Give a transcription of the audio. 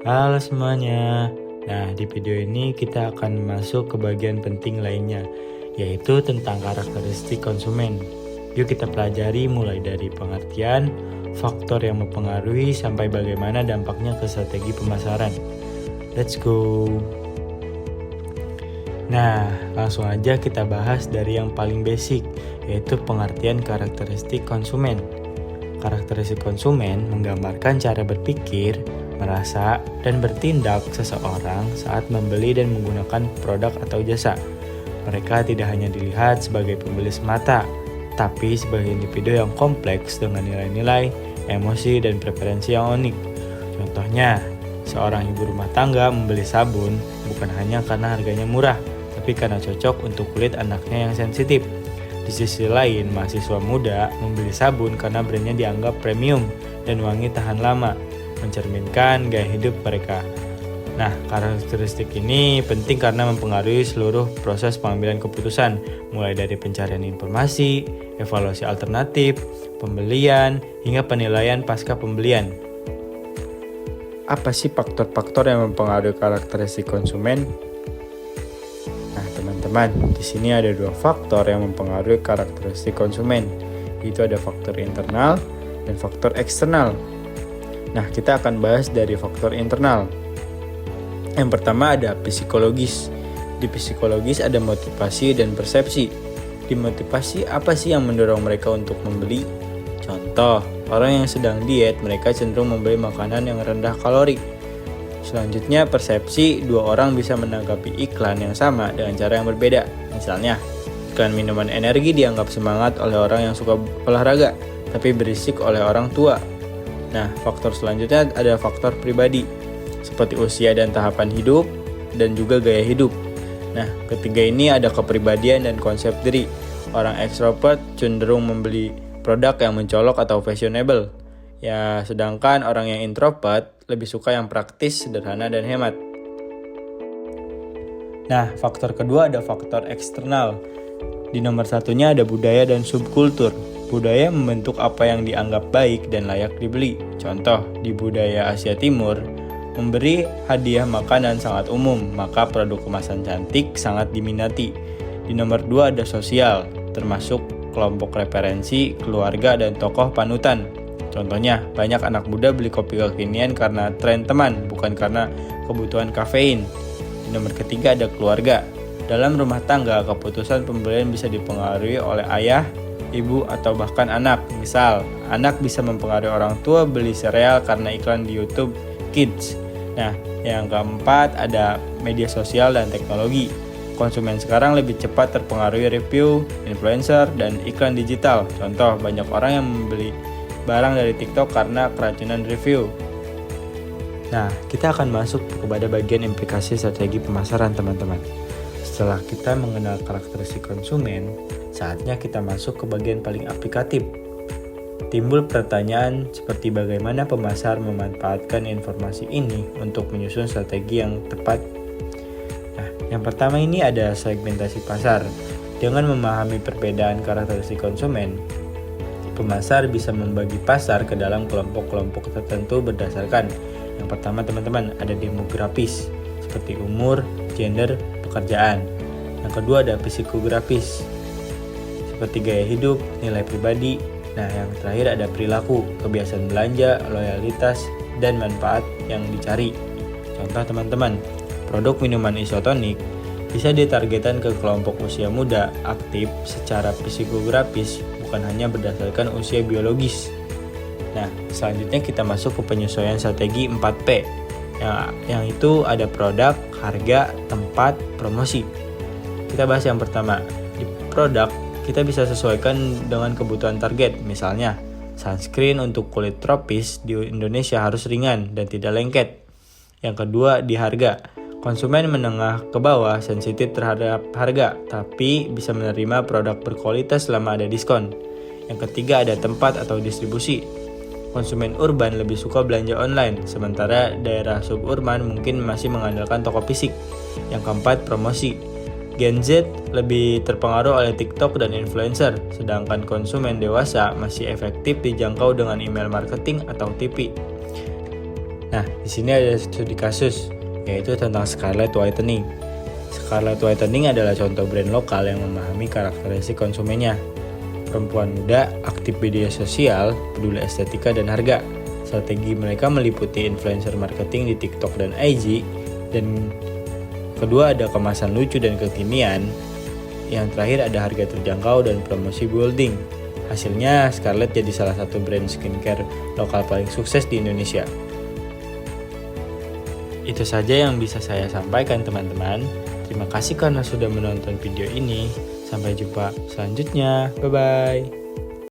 Halo semuanya. Nah, di video ini kita akan masuk ke bagian penting lainnya, yaitu tentang karakteristik konsumen. Yuk kita pelajari mulai dari pengertian, faktor yang mempengaruhi, sampai bagaimana dampaknya ke strategi pemasaran. Let's go. Nah, langsung aja kita bahas dari yang paling basic, yaitu pengertian karakteristik konsumen. Karakteristik konsumen menggambarkan cara berpikir, merasa, dan bertindak seseorang saat membeli dan menggunakan produk atau jasa. Mereka tidak hanya dilihat sebagai pembeli semata, tapi sebagai individu yang kompleks dengan nilai-nilai, emosi, dan preferensi yang unik. Contohnya, seorang ibu rumah tangga membeli sabun bukan hanya karena harganya murah, tapi karena cocok untuk kulit anaknya yang sensitif. Di sisi lain, mahasiswa muda membeli sabun karena brandnya dianggap premium dan wangi tahan lama, mencerminkan gaya hidup mereka. Nah, karakteristik ini penting karena mempengaruhi seluruh proses pengambilan keputusan, mulai dari pencarian informasi, evaluasi alternatif, pembelian, hingga penilaian pasca pembelian. Apa sih faktor-faktor yang mempengaruhi karakteristik konsumen? Nah, teman-teman, di sini ada dua faktor yang mempengaruhi karakteristik konsumen, yaitu ada faktor internal dan faktor eksternal. Nah, kita akan bahas dari faktor internal. Yang pertama ada psikologis. Di psikologis ada motivasi dan persepsi. Di motivasi, apa sih yang mendorong mereka untuk membeli? Contoh, orang yang sedang diet, mereka cenderung membeli makanan yang rendah kalori. Selanjutnya, persepsi, dua orang bisa menanggapi iklan yang sama dengan cara yang berbeda. Misalnya, iklan minuman energi dianggap semangat oleh orang yang suka olahraga, tapi berisik oleh orang tua. Nah, faktor selanjutnya ada faktor pribadi, seperti usia dan tahapan hidup, dan juga gaya hidup. Nah, ketiga ini ada kepribadian dan konsep diri. Orang ekstrovert cenderung membeli produk yang mencolok atau fashionable. Ya, sedangkan orang yang introvert lebih suka yang praktis, sederhana, dan hemat. Nah, faktor kedua ada faktor eksternal. Di nomor satunya ada budaya dan subkultur. Budaya membentuk apa yang dianggap baik dan layak dibeli. Contoh, di budaya Asia Timur, memberi hadiah makanan sangat umum, maka produk kemasan cantik sangat diminati. Di nomor 2 ada sosial, termasuk kelompok referensi, keluarga, dan tokoh panutan. Contohnya, banyak anak muda beli kopi kekinian karena tren teman, bukan karena kebutuhan kafein. Di nomor ketiga ada keluarga. Dalam rumah tangga, keputusan pembelian bisa dipengaruhi oleh ayah, ibu, atau bahkan anak. Misal, anak bisa mempengaruhi orang tua beli sereal karena iklan di YouTube Kids. Nah, yang keempat ada media sosial dan teknologi. Konsumen sekarang lebih cepat terpengaruhi review, influencer, dan iklan digital. Contoh, banyak orang yang membeli barang dari TikTok karena keracunan review. Nah, kita akan masuk kepada bagian implikasi strategi pemasaran, teman-teman. Setelah kita mengenal karakteristik konsumen, saatnya kita masuk ke bagian paling aplikatif. Timbul pertanyaan seperti bagaimana pemasar memanfaatkan informasi ini untuk menyusun strategi yang tepat. Nah, yang pertama ini ada segmentasi pasar. Dengan memahami perbedaan karakteristik konsumen, pemasar bisa membagi pasar ke dalam kelompok-kelompok tertentu berdasarkan yang pertama, teman-teman, ada demografis seperti umur, gender, pekerjaan. Yang kedua ada psikografis seperti gaya hidup, nilai pribadi. Nah, yang terakhir ada perilaku, kebiasaan belanja, loyalitas, dan manfaat yang dicari. Contoh, teman-teman, produk minuman isotonik bisa ditargetkan ke kelompok usia muda aktif secara psikografis, bukan hanya berdasarkan usia biologis. Nah, selanjutnya kita masuk ke penyesuaian strategi 4P. Yang itu ada produk, harga, tempat, promosi. Kita bahas yang pertama. Di produk, kita bisa sesuaikan dengan kebutuhan target. Misalnya, sunscreen untuk kulit tropis di Indonesia harus ringan dan tidak lengket. Yang kedua, di harga. Konsumen menengah ke bawah sensitif terhadap harga, tapi bisa menerima produk berkualitas selama ada diskon. Yang ketiga ada tempat atau distribusi. Konsumen urban lebih suka belanja online, sementara daerah suburban mungkin masih mengandalkan toko fisik. Yang keempat, promosi. Gen Z lebih terpengaruh oleh TikTok dan influencer, sedangkan konsumen dewasa masih efektif dijangkau dengan email marketing atau TV. Nah, di sini ada studi kasus, yaitu tentang Scarlett Whitening. Scarlett Whitening adalah contoh brand lokal yang memahami karakteristik konsumennya. Perempuan muda, aktif media sosial, peduli estetika dan harga. Strategi mereka meliputi influencer marketing di TikTok dan IG. Dan kedua ada kemasan lucu dan kekinian. Yang terakhir ada harga terjangkau dan promosi bolding. Hasilnya Scarlett jadi salah satu brand skincare lokal paling sukses di Indonesia. Itu saja yang bisa saya sampaikan teman-teman. Terima kasih karena sudah menonton video ini. Sampai jumpa selanjutnya. Bye-bye.